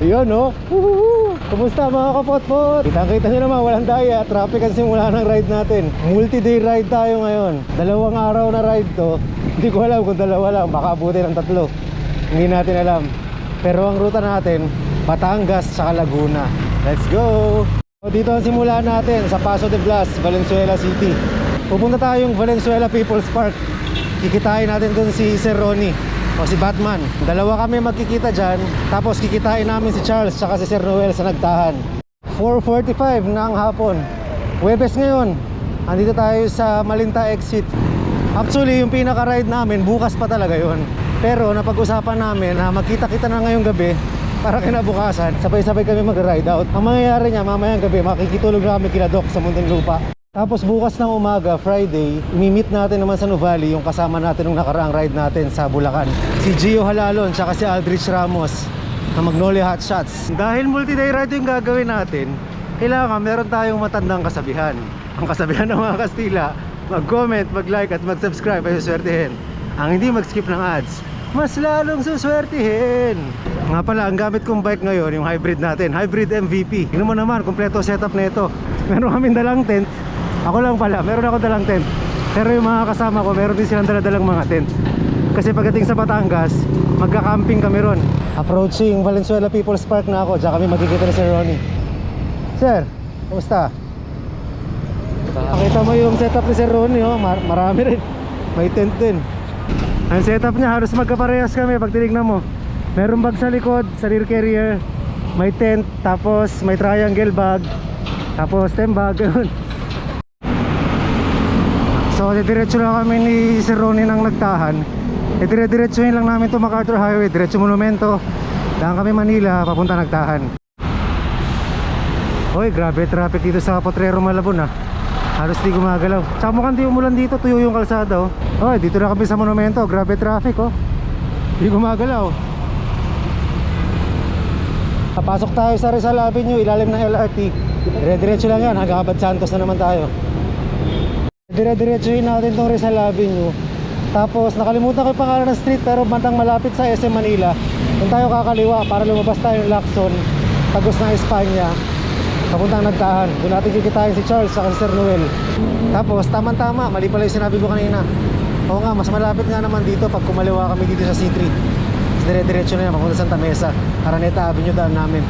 Yun no. Kumusta mga kapotpot? Kitang-kita nyo naman, walang daya. Traffic ang simula ng ride natin. Multi-day ride tayo ngayon. 2 araw na ride to. Hindi ko alam kung 2 lang, baka abutin ng 3. Hindi natin alam. Pero ang ruta natin, Batangas tsaka Laguna. Let's go! Dito ang simula natin sa Paso de Blas, Valenzuela City. Pupunta tayong Valenzuela People's Park. Kikitain natin dun si Sir Ronnie o si Batman. 2 kami magkikita dyan. Tapos kikitain namin si Charles tsaka si Sir Noel sa Nagtahan. 4:45 na ang hapon. Huwebes ngayon. Andito tayo sa Malinta exit. Actually yung pinaka-ride namin bukas pa talaga yon. Pero napag-usapan namin na magkita-kita na ngayong gabi para kinabukasan sabay-sabay kami mag-ride out. Ang mangyayari niya mamayang gabi makikitulog na kami kila Doc sa Muntinlupa. Tapos bukas ng umaga, Friday, imi-meet natin naman sa Nuvali yung kasama natin nung nakaraang ride natin sa Bulacan. Si Gio Halalon tsaka si Aldrich Ramos na Magnolia Hot Shots. Dahil multi-day ride yung gagawin natin, kailangan meron tayong matandang kasabihan. Ang kasabihan ng mga Kastila, mag-comment, mag-like at mag-subscribe ay suswertihin. Ang hindi mag-skip ng ads, mas lalong suswertihin. Nga pala, ang gamit kong bike ngayon, yung hybrid natin, hybrid MVP. Tingnan mo naman, kompleto setup na ito. Meron kaming dalang tent. Ako lang pala, meron ako dalang tent. Pero yung mga kasama ko, meron din silang daladalang mga tent. Kasi pagdating sa Batangas, magka-camping kami ron. Approaching Valenzuela People's Park na ako. Diyan kami magkikita ni Sir Ronnie. Sir, kumusta? Pakita mo yung setup ni Sir Ronnie, oh. Marami rin. May tent din. Ang setup niya, halos magkaparehas kami pag tinignan mo. Merong bag sa likod, sa rear carrier. May tent, tapos may triangle bag. Tapos tent bag, ganun. So, diretso lang kami ni Sir Ronnie ng Nagtahan. Dire-diretsuhin lang namin to MacArthur Highway, diretso Monumento. Daan kami Manila, papunta Nagtahan. Hoy, grabe traffic dito sa Potrero Malabon ah. Halos di gumagalaw. Tsaka mukhang di umulan dito, tuyo yung kalsada oh. Hoy, dito na kami sa Monumento, grabe traffic oh. Di gumagalaw. Papasok tayo sa Rizal Avenue, ilalim ng LRT. Dire-diretso lang yan, hanggang Abad Santos na naman tayo. Dire-diretsuhin natin tong Rizal Avenue. Tapos nakalimutan ko yung pangalan ng street, pero bandang malapit sa SM Manila. Doon tayo kakaliwa para lumabas tayo ng Lacson, tagos ng Espanya, papuntang Nagtahan. Doon natin kikitain si Charles at si Sir Noel. Tapos tama-tama, mali pala yung sinabi ko kanina. Oo nga, mas malapit nga naman dito pag kumaliwa kami dito sa C3. Dire-diretso na yan, papunta Santa Mesa, Araneta Avenue daan namin.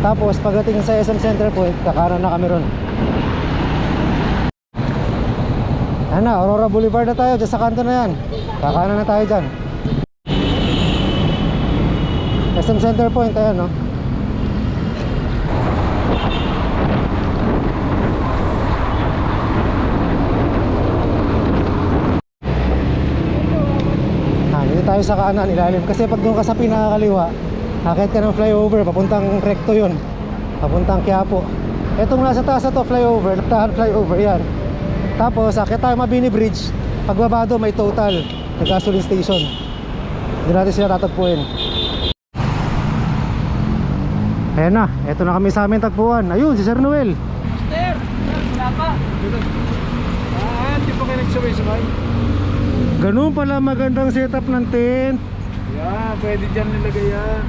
Tapos pagdating sa SM Center Point, kakanan na kami ron. Ano, Aurora Boulevard na tayo, dyan sa kanto na yan. Kakanan na tayo dyan. SM Center Point, ayan no. Dito tayo sa kanan, ilalim. Kasi pag doon ka sa pinakakaliwa, akit ka ng flyover, papuntang Recto yun, papuntang Quiapo. Etong nasa taas na to, flyover, Nagtahan flyover yan. Tapos akit tayo Mabini Bridge. Pagbaba doon may Total, may gasoline station. Doon natin sila tatagpuin. Ayan na, eto na kami sa aming tagpuan. Ayun, si Sir Noel. Mister, wala pa. Hindi pa kayo nagsabay-sabay. Ganun pala magandang setup ng tent. Yeah, pwede dyan nilagay yan.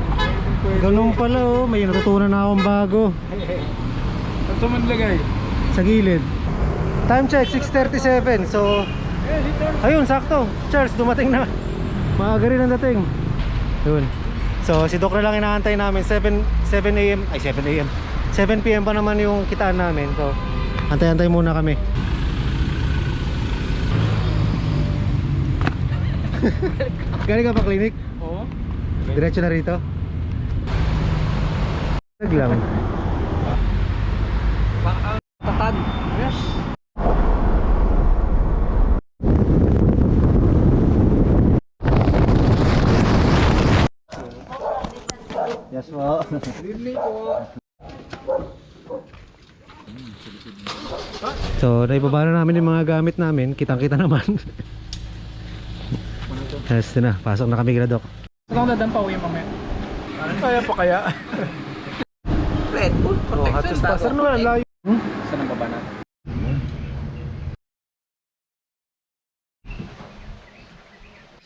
Pwede. Ganun pala oh, may natutunan na akong bago. Saan sa manilagay? Sa gilid. Time check, 6:37. So, ayun, sakto. Charles, dumating na. Maaga rin ang dating. Ayun. So, si Doc na lang inaantay namin. 7 AM, ay 7 AM. 7 PM pa naman yung kitaan namin. So, antay-antay muna kami. Galing ka pa clinic? Oo. Diretso na rito? Naglang. Tatad. Yes. Yes po. Libre po. So, naibaba na namin yung mga gamit namin. Kitang-kita naman. Yes, ito na. Pasok na kami kila Doc. Saan dadaan pa uwi mamaya? Kaya pa kaya? Red Bull protection. Sir Noel, layo. Saan ang baba na?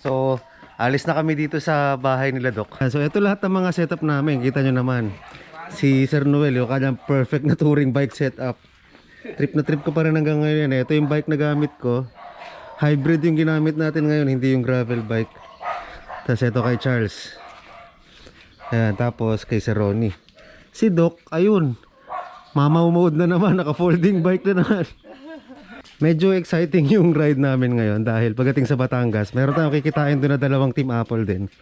So, Alis na kami dito sa bahay nila Doc. So ito lahat ng mga setup namin. Kita nyo naman. Si Sir Noel, yung kanyang perfect na touring bike setup. Trip na trip ko pa rin hanggang ngayon. Ito yung bike na gamit ko. Hybrid yung ginamit natin ngayon, hindi yung gravel bike. Tapos ito kay Charles. Ayan, tapos kay Sir Ronnie. Si Doc, ayun. Mama mode na naman, naka-folding bike na naman. Medyo exciting yung ride namin ngayon dahil pagdating sa Batangas, meron tayong kikitain doon na dalawang Team Apple din.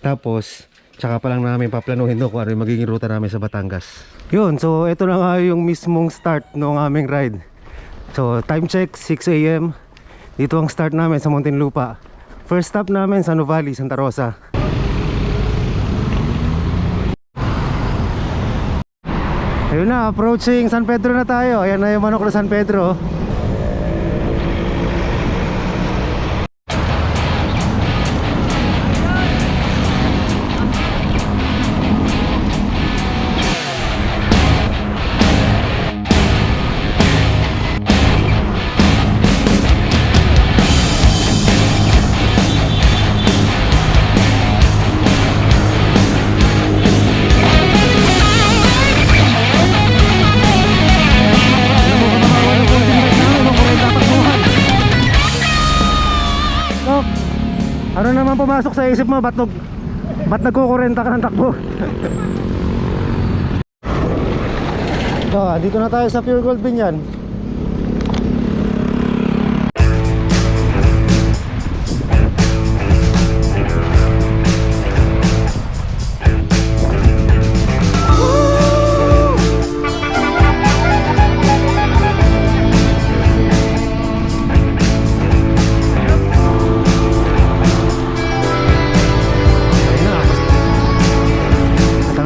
Tapos, tsaka pa lang namin paplanuhin doon kung ano yung magiging ruta namin sa Batangas. Yun, so ito na nga yung mismong start ng aming ride. So, time check, 6 AM. Dito ang start namin sa Muntinlupa. First stop namin sa Nuvali, Santa Rosa. Ayun na, approaching San Pedro na tayo. Ayan na yung manok na San Pedro. Ano naman pumasok sa isip mo? Ba't nagkukurenta ka ng takbo? So, dito na tayo sa Pure Gold Binyan.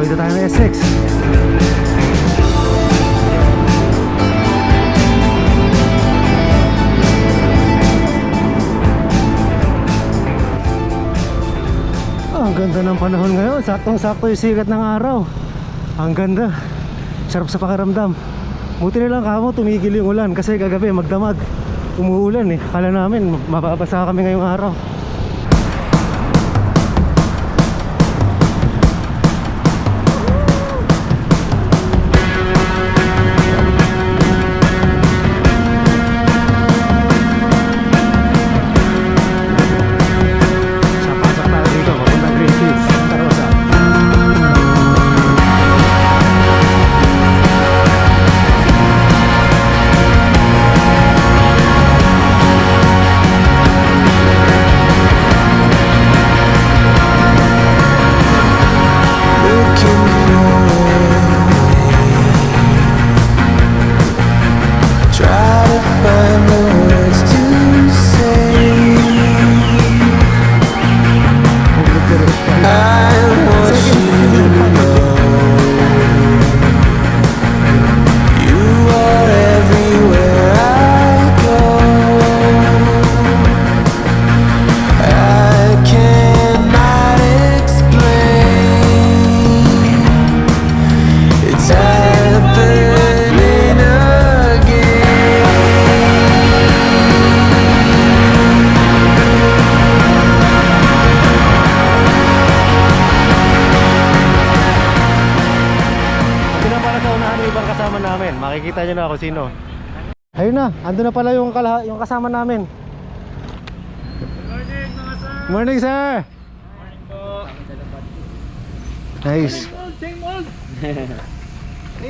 Dito tayo ng S6. Ang ganda ng panahon ngayon. Saktong-sakto yung sikat ng araw. Ang ganda. Sarap sa pakiramdam. Buti na lang kamo tumigil yung ulan kasi kagabi magdamag. Umuulan eh. Kala namin mababasa kami ngayong araw. Makikita nyo na ako sino. Ayun na, ando na pala yung kasama namin. Good morning mga sir. Morning sir. Morning po. Nice. Same old.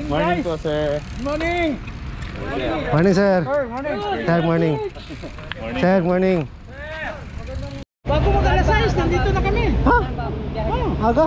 Morning po, sir. Morning. Morning sir. Morning. Sir, morning. Sir, morning. Bago mag-alas 6, nandito na kami. Ha? Aga?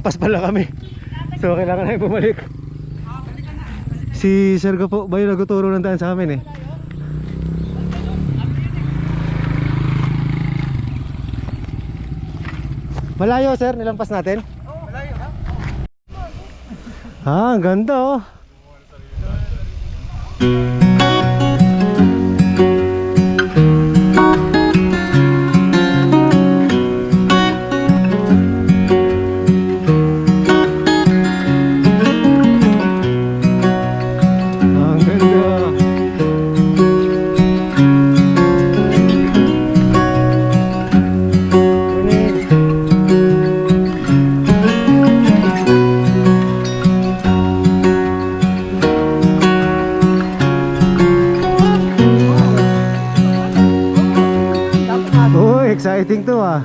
Nilampas pala kami. So kailangan namin bumalik. Si Sergo po ba yung nagtuturo ng daan sa amin eh. Malayo sir, nilampas natin? Malayo ha? Ah, ang ganda oh. Ang ganda. Oh, exciting to ah.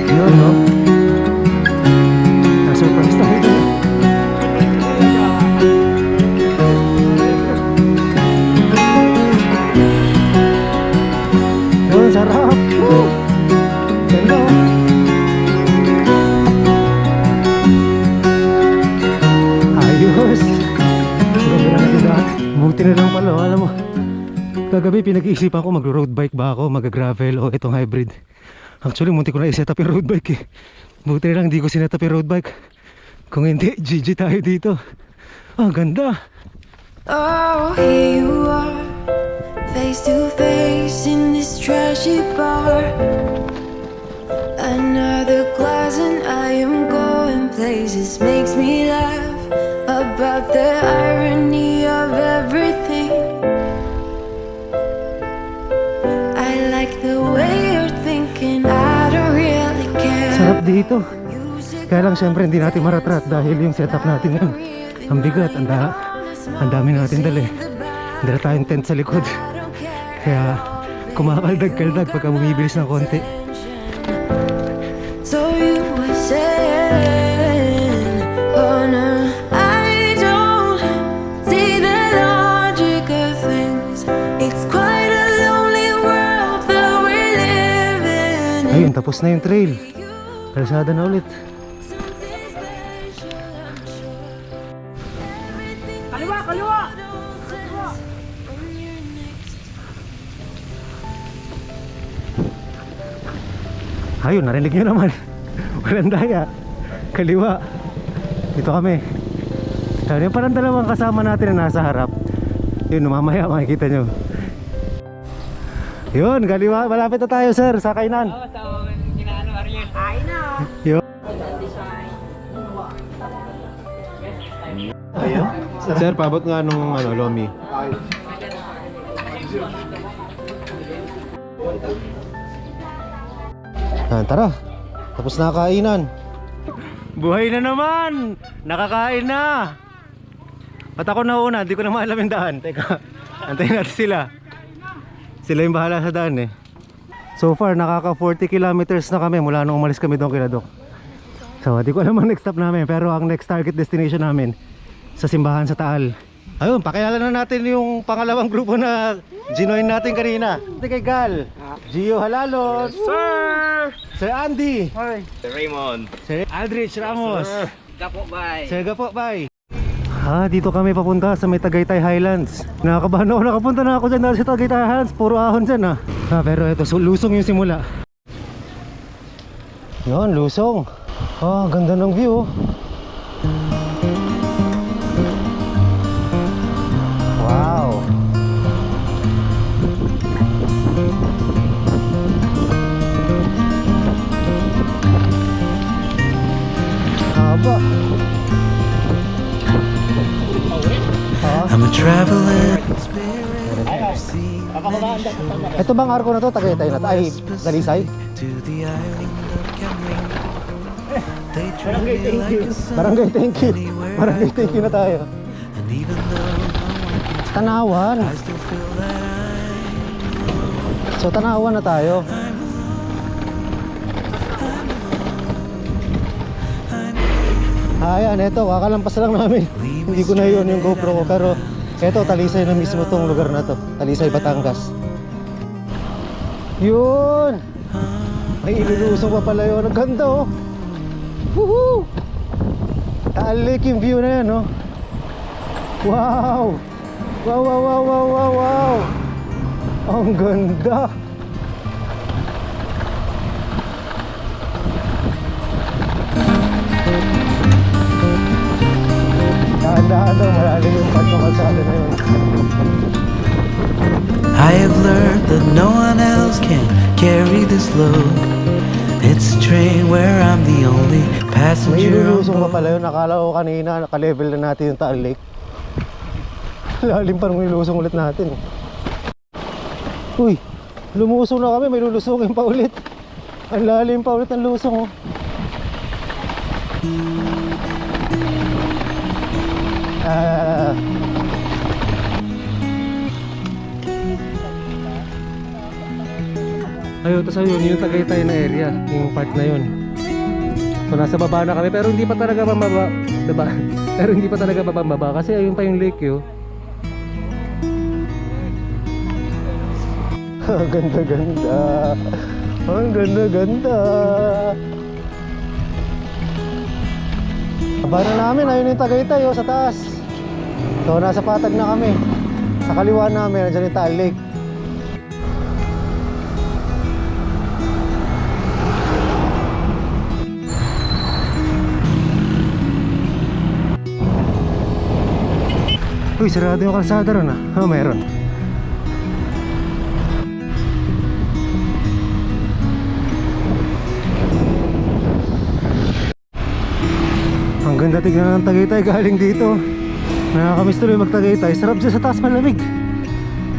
Yun no. Na-surprise tayo dun. Yun, sarap. Woo! Ganda oh. Ayos. Ganda na natin lahat. Buti na lang pala, alam mo. Kagabi pinag-iisipan ko mag-road bike ba ako, mag-gravel o itong hybrid. Actually munti ko na i-set up yung road bike eh. Buti na lang hindi ko sinet up yung road bike. Kung hindi, GG tayo dito. Ah, ganda. Oh, here you are, face to face in this trashy bar. Another glass and I am going places. Makes me laugh about the irony of everything. I like the way you're thinking. I don't really care. Sarap dito. Kaya lang syempre hindi natin maratrat dahil yung setup natin yun. Ang bigat, ang dami natin dali. Dala tayong tent sa likod. Kaya kumakaldag-kaldag pagka bumibilis ng konti. So you were saying, oh no, I don't see the logic of things. It's quite a lonely world that we're living in. Ayun, tapos na yung trail. Kalsada na ulit. Kaliwa, kaliwa! Ayun, narinig nyo naman. Walang daya. Kaliwa. Dito kami. Ayun, yung parang dalawang kasama natin na nasa harap. Yun, mamaya makikita nyo. Yun, kaliwa. Malapit na tayo sir, sa kainan. Yun. Sir, pabot nga nung Lomi. Ah, tara. Tapos na kainan. Buhay na naman. Nakakain na. Ba't ako nauna? Hindi ko na maalam yung daan. Teka, antayin natin sila. Sila yung bahala sa daan eh. So far, nakaka 40 kilometers na kami mula nung umalis kami doon kila Doc. So, di ko alam ang next stop namin. Pero ang next target destination namin sa simbahan sa Taal. Ayun, pakilala na natin yung pangalawang grupo na ginoin natin kanina. Ito kay Gal, Gio Halalos, Sir! Sir Andy, Sir Raymond. Sir Aldrich Ramos, Gapo, bye! Sir Gapo, bye. Dito kami papunta sa may Tagaytay Highlands. Nakakabahan ako, nakapunta na ako dyan dahil sa Tagaytay Highlands. Puro ahon dyan pero ito, so, lusong yung simula. Yun, lusong. Ganda ng view. Wow. Haba. I'm a traveler. Ito bang arko na to? Tagaytay na to? Ay, Dalisay? To the island of Kenya. They treat Barangay, me thank like you. a son Barangay, thank you. anywhere Barangay, I thank you go. na tayo. And even though no one can tell, Tanawan. I still feel that So, Tanawan na tayo. Ayan, eto, kakalampas lang namin. Hindi ko na yun yung GoPro ko. Pero, eto, Talisay na mismo tong lugar na to. Talisay, Batangas. Yun! Ay, ililusong pa pala yun. Ang ganda oh. Woohoo! Taal Lake yung view na yan oh. Wow! Wow, wow, wow, wow, wow, wow! Ang ganda! Dahan-dahan daw, malalim yung part ng kalsada na yun. I have learned that no one else can carry this load. It's a train where I'm the only May passenger on ilulusong pa board. pala yun. Nakala ko kanina, nakalevel na natin yung Taal Lake. Lalim pa nung ilusong ulit natin. Uy, lumusong na kami, may lulusongin pa ulit. Ang lalim pa ulit ang lusong oh. Ayun, tapos ayun, yung Tagaytay na area, yung part na yun. So nasa baba na kami, pero hindi pa talaga mababa, diba? Pero hindi pa talaga bababa kasi ayun pa yung lake yun. Ang ganda-ganda. Ang ganda-ganda. Baba na namin, ayun yung Tagaytay oh, sa taas. So nasa patag na kami. Sa kaliwa namin, nandiyan yung Taal Lake. Uy, sarado yung kalsada ron ah. Oh, meron. Ang ganda tignan ng Tagaytay galing dito. Nakakamiss tuloy mag-Tagaytay. Sarap siya sa taas, malamig.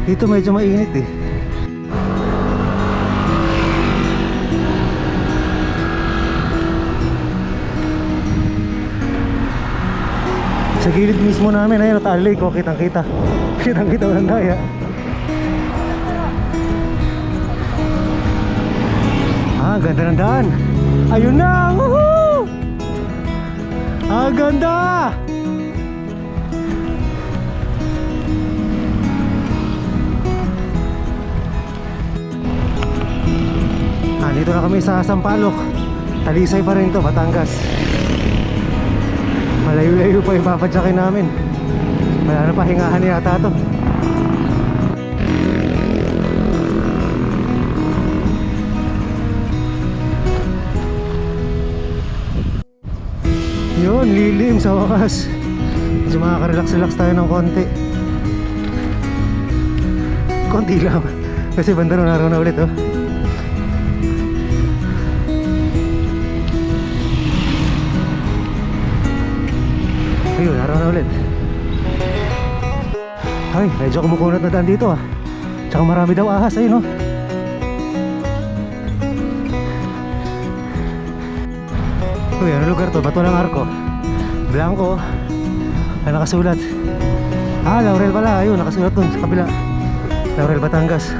Dito medyo mainit eh. Sa gilid mismo namin, ayun, Taal Lake, oh, kitang-kita. Kitang-kita walang daya. Ah, ganda ng daan. Ayun na! Woohoo! Ah, ganda! Ah, dito na kami sa Sampaloc. Talisay pa rin to, Batangas. Malayo-layo pa yung papadyakin namin. Wala na pa, hingahan yata to. Yun, lilim sa wakas. Medyo makaka-relax-relax tayo ng konti. Konti lang. Kasi banda ron araw na ulit oh. Ayun, araw na ulit. Ay, medyo kumukunat na daan dito ah. Tsaka marami daw ahas, ayun oh. Uy, ano lugar to? Bato ng Arco. Blanco. Ay, nakasulat. Ah, Laurel pala, ayun, nakasulat dun sa kabila. Laurel, Batangas.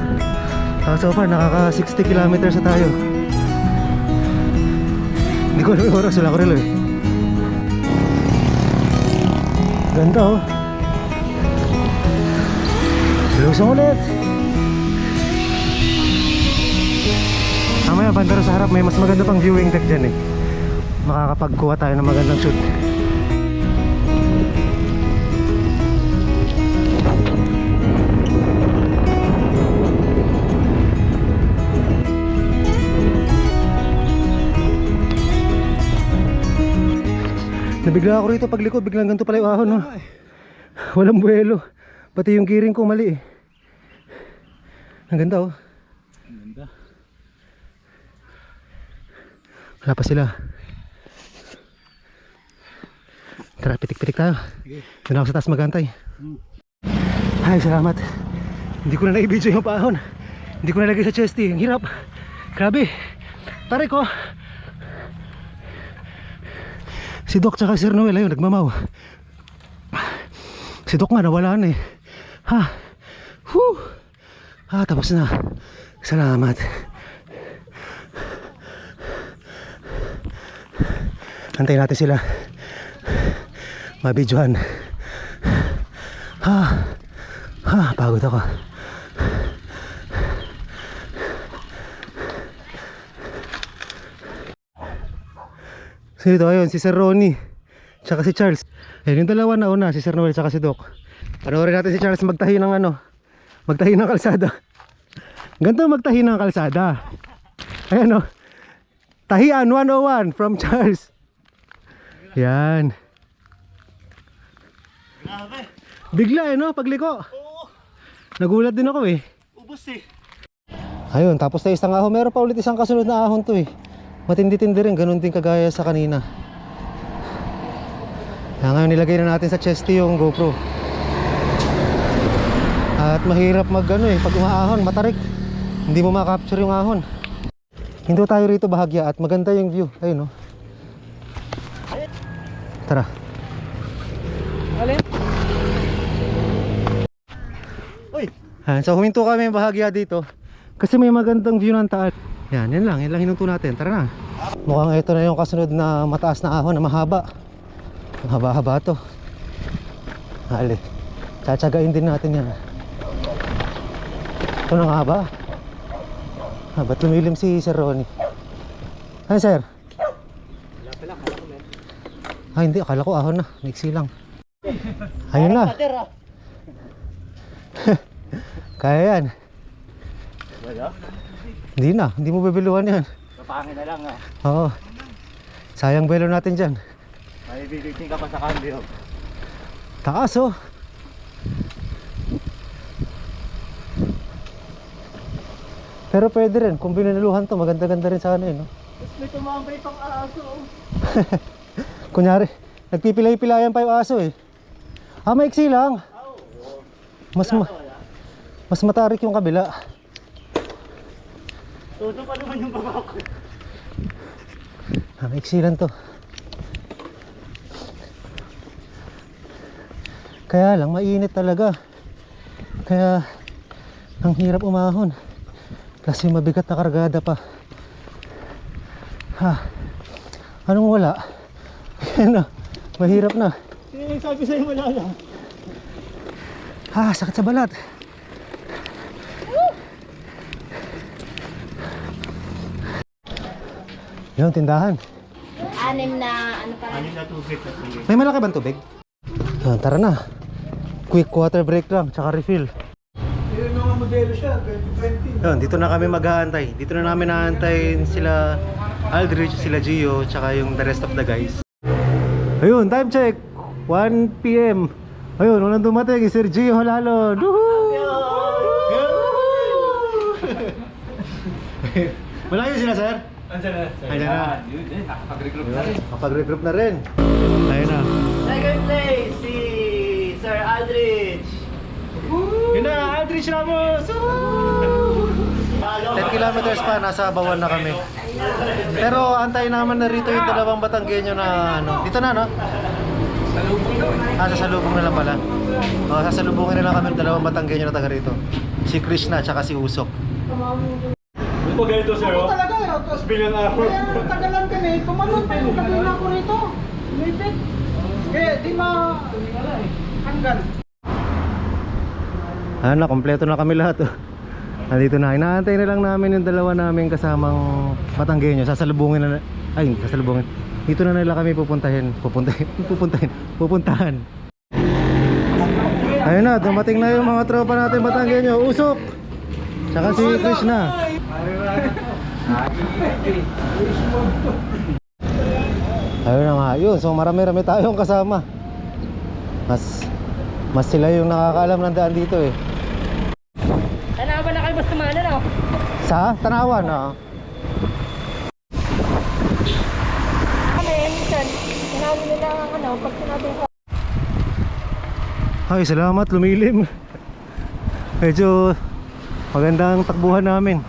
So far, nakaka 60 kilometers na tayo. Hindi ko alam yung oras, wala ko relo eh. Ganda oh. Lusong ulit. Mamaya banda rin sa harap, may mas maganda pang viewing deck dyan eh. Makakapagkuha tayo ng magandang shoot. Nabigla ako rito paglikod, biglang ganito pala yung ahon no? Walang buwelo. Pati yung gearing ko mali eh. Ang ganda oh. Ang ganda. Wala pa sila. Tara, pitik-pitik tayo. Doon ako sa taas magantay. Ay, salamat. Hindi ko na na-i-video yung paahon. Hindi ko nalagay sa chesty. Ang hirap. Grabe. Tarik ko. Si Doc tsaka Sir Noel ayun, nagmamaw. Si Doc nga nawala na eh. Ha. Whew. Ah, tapos na. Salamat. Antayin natin sila. Mabidyohan. Ha. Ha, pagod ako. So ito, ayun, si Sir Ronnie tsaka si Charles. Ayun yung dalawa na una, si Sir Noel tsaka si Doc. Panoorin natin si Charles magtahi ng ano, magtahi ng kalsada. Ganito magtahi ng kalsada. Ayan o, tahian 101 from Charles. Yan. Bigla no, pagliko. Nagulat din ako eh. Ubus eh. Ayun, tapos na isang ahon. Meron pa ulit isang kasunod na ahon to eh. Matindi-tindi rin, ganun din kagaya sa kanina. Kaya ngayon nilagay na natin sa chesty yung GoPro. At mahirap mag ano eh, pag umaahon, matarik. Hindi mo makapture yung ahon. Hinto tayo rito bahagya at maganda yung view. Ayun oh. Tara. Alin? Uy! So huminto kami bahagya dito kasi may magandang view ng taal. Yan lang hinunto natin. Tara na. Mukhang ito na yung kasunod na mataas na ahon na mahaba. Mahaba-haba to. Hali. Tsatsagain din natin yan. Ito na nga ba? Ba't lumilim si Sir Ronnie? Ay sir? Hindi, akala ko ahon na. Maiksi lang. Ayun na. Kaya yan. Hindi na, hindi mo bibiluhan yan. Kapangin na lang ah. Oo. Sayang belo natin dyan. May bibigting ka pa sa cambio. Taas oh. Pero pwede rin, kung biniluhan to, maganda-ganda rin sana no? Tapos may tumambay pang aso. Kunyari, nagpipilay-pilayan pa yung aso eh. Maiksi lang. Mas matarik yung kabila. Todo pa naman yung baba ko. Maiksi lang to. Kaya lang, mainit talaga. Kaya, ang hirap umahon. Kasi mabigat na kargada pa. Anong wala? Yan na, mahirap na. Sino yung sabi sa'yo wala lang? Sakit sa balat. Yung tindahan. Anim na ano pa rin. Anim na tubig. May malaki bang tubig? Tara na. Quick water break lang, tsaka refill. Yung mga modelo siya, 2020. Yun, dito na kami mag-aantay. Dito na namin naantayin sila Aldrich, sila Gio, tsaka yung the rest of the guys. Ayun, time check. 1 PM. Ayun, unang dumating, Sir Gio Halalon. Malayo sila, sir? Andiyan na. Andiyan na. Yun eh, nakapag-regroup na rin. Kapag-regroup na rin. Ayun na. Second place, si Sir Aldrich. Yun na, Aldrich Ramos! 10 kilometers pa, nasa Bawan na kami. Pero antayin naman na rito yung dalawang Batanggenyo na ano. Dito na, no? Sasalubong na lang pala. Sasalubungin na lang kami yung dalawang Batanggenyo na taga rito. Si Krishna, tsaka si Usok. Ito ganito, sir. Ano talaga yun? Tapos bilang ako. Kaya natagalan kami, tumanong pa yung kabila ko rito. Lipit. Kaya di hanggan. Kompleto na kami lahat. Nandito na. Inaantay na lang namin yung dalawa namin kasamang Batanggenyo. Sasalubungin na. Ay, sasalubungin. Dito na nila kami pupuntahan. Ayun na, dumating na yung mga tropa natin Batanggenyo. Usok! Tsaka si Krishna. Ayun na nga yun. So marami-rami tayong kasama. Mas sila yung nakakaalam ng daan dito eh. Tanawa na kayo basta mana no? Sa Tanawan, no? Kami, minsan, sinabi nila ang ano, pag sinabi ko. Ay, salamat, lumilim. Medyo magandang takbuhan namin.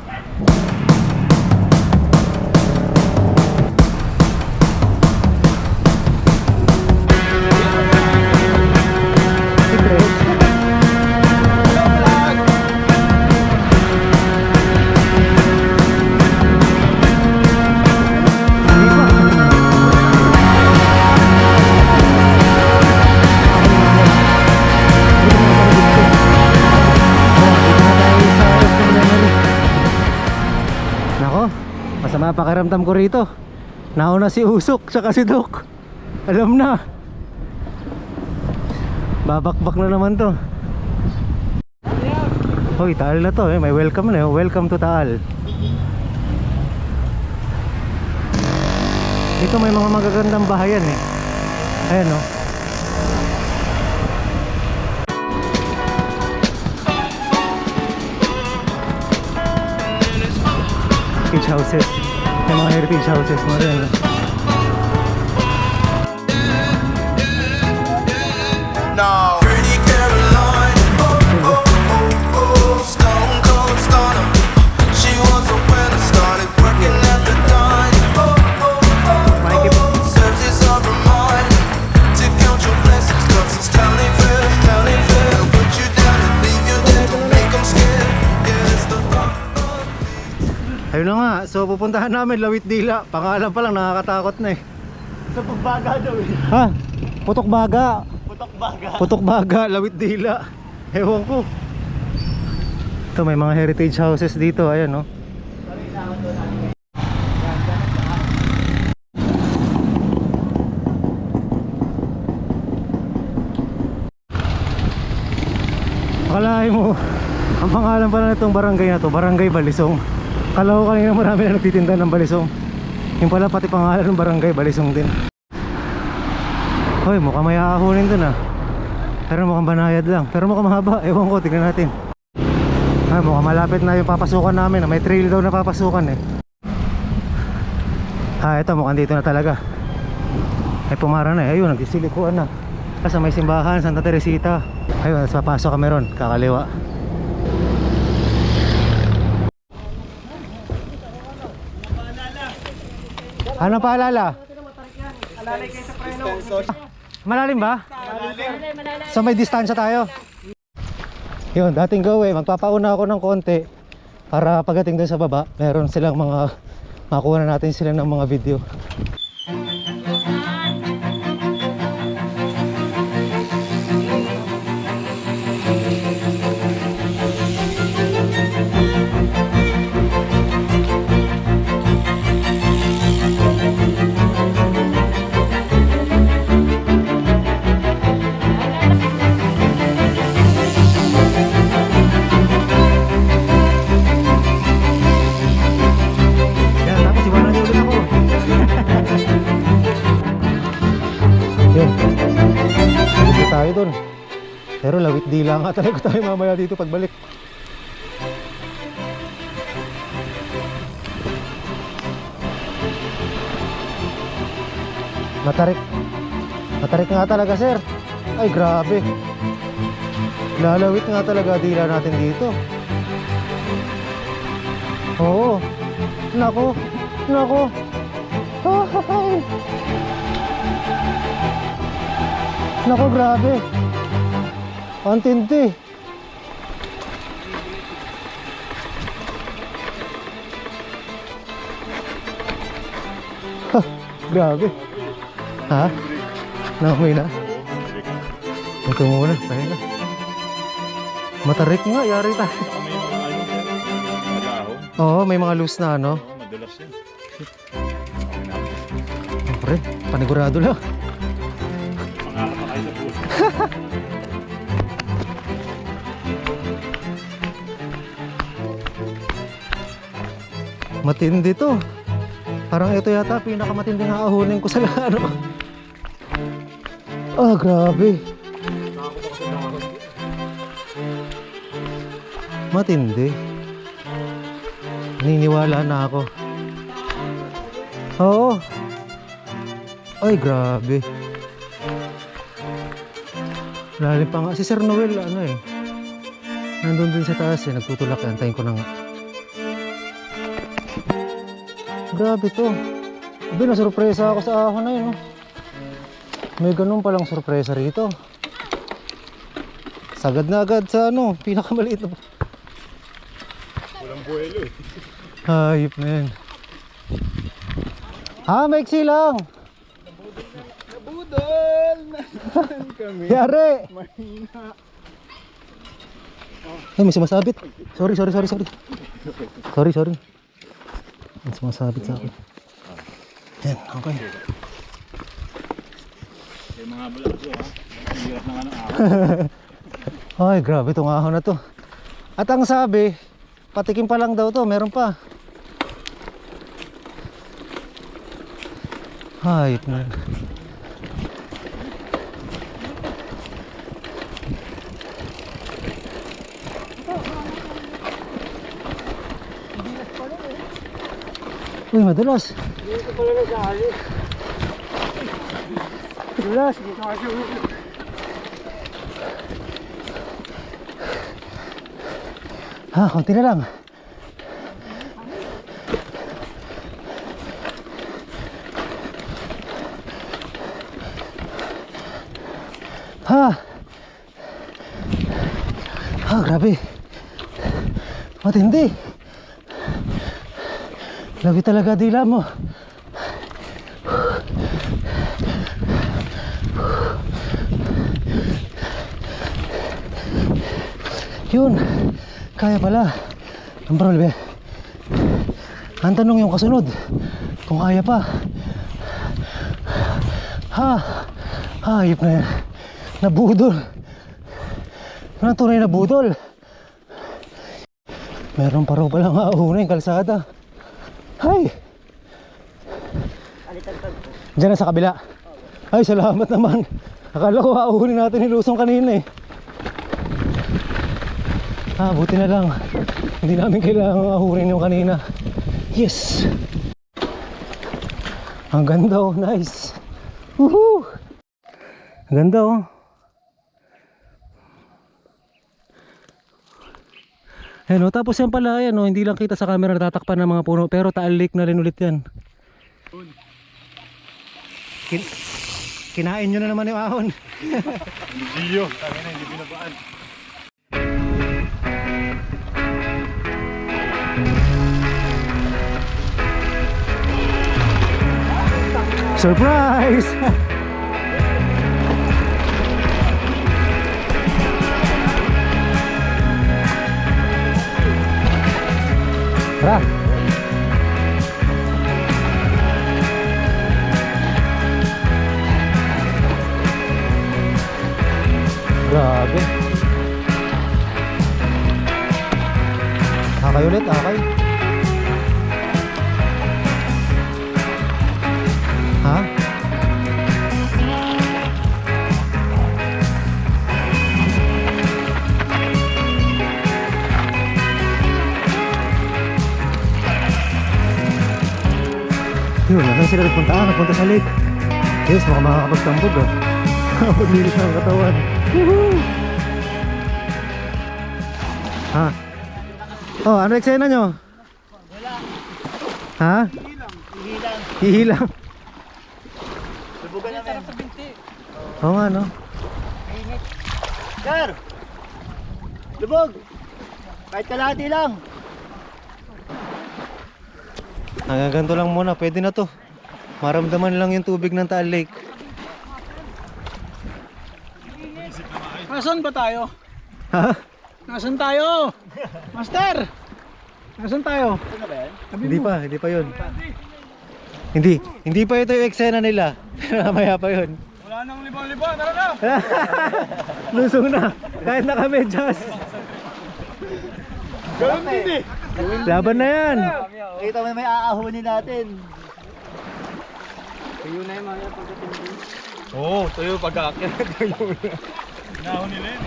Nako, masama pakiramdam ko rito. Nauna si Usok tsaka si Doc. Alam na. Babakbak na naman to. Hoy, Taal na to eh. May welcome na eh. Welcome to Taal. Dito may mga magagandang bahayan eh. Ayan oh. Heritage houses. May mga heritage houses mo rin. No. Pretty Caroline, oh, oh, oh, oh, stone cold stunner. She was a winner, started working at the dime. Oh, oh, oh, searches of her mind to count your blessings, 'cause it's telling first, telling first. Put you down and leave you there to make them scared. Yeah, it's the thought. Ayun na nga, so pupuntahan namin Lawit Dila. Pangalan pa lang nakakatakot na eh. Sa pagbaga daw eh. Ha? Putok Baga. Putok baga. Putok Baga, Lawit Dila. Ewan ko. Ito may mga heritage houses dito, ayan no. Akalain mo, ang pangalan pala nitong barangay na to, Barangay Balisong. Akala ko kanina marami na nagtitinda ng balisong. Yung pala pati pangalan ng barangay Balisong din. Hoy, mukhang may aahunin dun ah. Pero mukhang banayad lang. Pero mukhang mahaba. Ewan ko, tignan natin. Ah, mukhang malapit na yung papasukan namin. May trail daw na papasukan eh. Ah, ito mukhang dito na talaga. Ay pumara na eh. Ayun, nagsisilikuan na. Kasi may simbahan, Santa Teresita. Ayun, papasok kami ron, kakaliwa. Ano paalala? Alalay kayo sa preno. Malalim ba? So may distansya tayo. Yun, dating gawin, magpapauna ako ng konti para pagdating doon sa baba, meron silang mga makuha na natin sila ng mga video. Yan, tapos iwan na ulit ako. Yun, hindi tayo dun. Pero Lawit Dila nga talaga tayo mamaya dito pagbalik. Matarik. Matarik nga talaga sir. Ay grabe. Lalawit nga talaga dila natin dito. Oo. Nako. Nako. Ay. Nako grabe. Ang tindi. Ha, grabe. Ha? Nakamay na? Ito muna, tayo na. Matarik nga, yari tayo. Oo, may mga loose na ano. Madulas yan. Pre, panigurado lang. Pangarap na kayo sa puso. Matindi to. Parang ito yata pinakamatinding aahunin ko sa lahat. Ah, grabe. Matindi. Naniniwala na ako. Oo. Ay, grabe. Lalim pa nga. Si Sir Noel, ano eh. Nandun din sa taas eh. Nagtutulak. Antayin ko na nga. Grabe to. Abi, nasurpresa ako sa ahon na yun. Oh. May ganun palang surpresa rito. Sagad na agad sa ano, pinakamaliit na. Walang buwelo eh. Hayop na yan. Ha, maiksi lang. Nabudol! Kami. Yari. Mahina. Ay, may sumasabit. Sorry. Sorry. May sumasabit sa akin. Yan, okay. Yung mga bulak ha. Hirap na nga ng araw. Ay, grabe itong ahon na to. At ang sabi, patikim pa lang daw to, meron pa. Hayop na. Uy, madulas. Dito pala na sa alis. Dulas, dito kasi. Konti na lang. Grabe. Matindi. Grabe talaga dila mo. Yun. Kaya pala. Ang problema. Ang tanong yung kasunod. Kung kaya pa. Hayop na yan. Nabudol. Ano tunay na budol? Meron pa raw palang aahuna yung kalsada. Hay! Diyan na sa kabila. Ay, salamat naman. Akala ko aahuni natin ilusong kanina eh. Buti na lang. Hindi namin kailangang ahunin yung kanina. Yes! Ang ganda oh, nice. Woohoo! Ang ganda oh. Ano, tapos yan pala yan, no? Hindi lang kita sa camera natatakpan ng mga puno, pero Taal Lake na rin ulit yan. Kinain nyo na naman yung ahon. Hindi yun. Tangin na, hindi binabaan. Surprise! Tara! Grabe! Akay ulit, akay! Ha? Yun, nasan sila nagpunta? Nagpunta sa lake. Yes, baka makakapagtambog ah. Paglilis ng katawan. Woohoo! Oh, ano eksena nyo? Wala. Ha? Hihilang. Hihilang. Subugan namin. Sa binti. Oo nga no. Sir! Lubog! Kahit kalahati lang. Hanggang ganito lang muna, pwede na to. Maramdaman lang yung tubig ng Taal Lake. Nasaan ba tayo? Ha? Nasaan tayo? Master! Nasaan tayo? Hindi pa yun. Hindi pa ito yung eksena nila. Mamaya pa yun. Wala nang libang-libang, tara na! Lusong na, kahit naka-medyas. Ganun din eh! Laban na yan. Kita mo may aahunin natin. Tuyo na yung mga pagkatingin. Oo, tuyo pag-aakyat. Tuyo na. Nahon nila yun.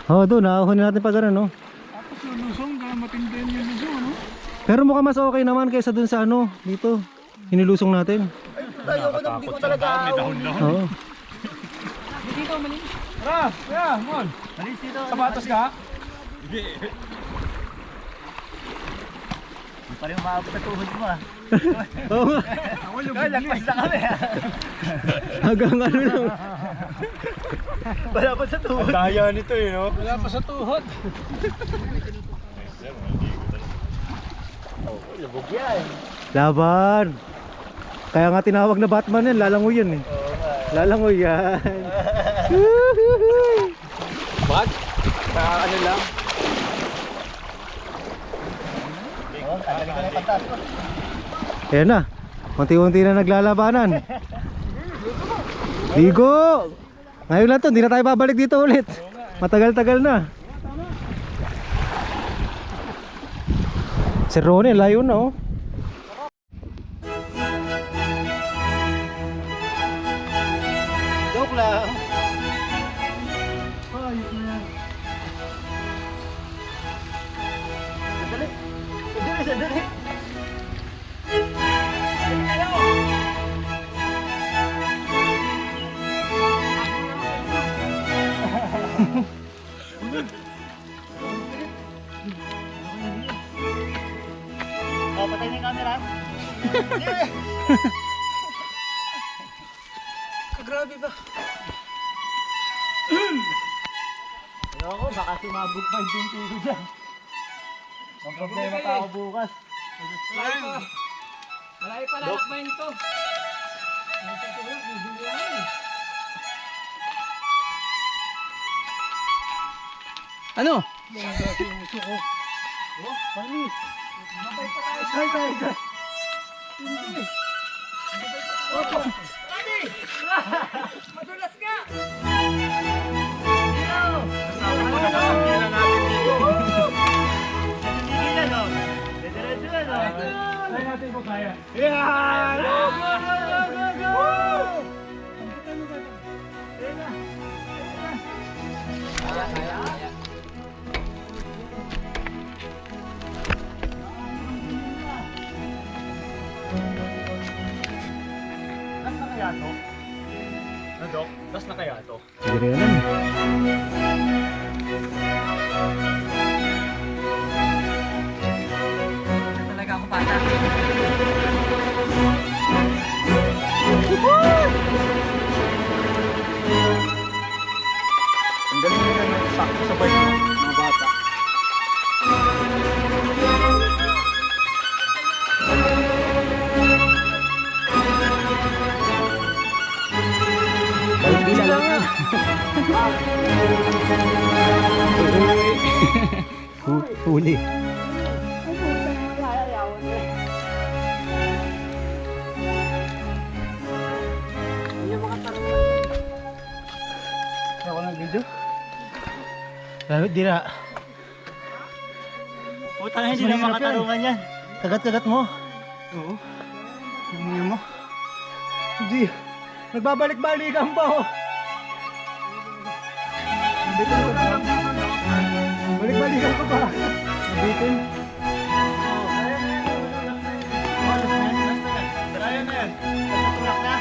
Doon, nakakunin natin pa gano'n, no? Tapos yung lusong, kaya matindihan yung lusong, ano? Pero mukhang mas okay naman kaysa dun sa ano, dito. Hinilusong natin. Hindi ko talaga May dahon-dahon. Oo. Tara, kaya, mon. Sapatos ka? Hindi. Hindi pa rin maabot sa tuhod mo ah. Oo nga. Lagpas na kami ah. Hanggang ano lang. Wala pa sa tuhod. Daya nito eh, no? Wala pa sa tuhod. Lubog yan. Laban. Kaya nga tinawag na Batman yan, lalangoy yan eh. Lalangoy yan. Bakit? Ano lang? Ayan na. Unti-unti na naglalabanan. Digo! Ngayon lang to, hindi na tayo babalik dito ulit. Matagal-tagal na. Si Ronnie, layo na oh. Joke lang. Ayos na yan. Sandali. Sandali. Oh, patay na yung camera. Grabe ba? Ayoko, baka sumabog pa yung binti ko dyan. Ang problema pa ako bukas. Malayo pa lalakbayin to. Ano? Panis. Ay, tayo. Opo. Madulas ka! Try natin kung kaya. Yeah! Go, go, go, go, go! Dok, gas na kaya to? Hindi rin alam. Talaga ako pata. Ang galing nila ng sakto sa bike ng mga bata. Bisa lang ah. Huli. Ako ng video. Lalo, di na. Puta na, hindi na makatarungan yan. Kagat-kagat mo. Oo. Yung mo. Hindi. Nagbabalik-balikan pa oh. Balik-balikan ko pa. Nabitin. Kaya na yan. Tulak na.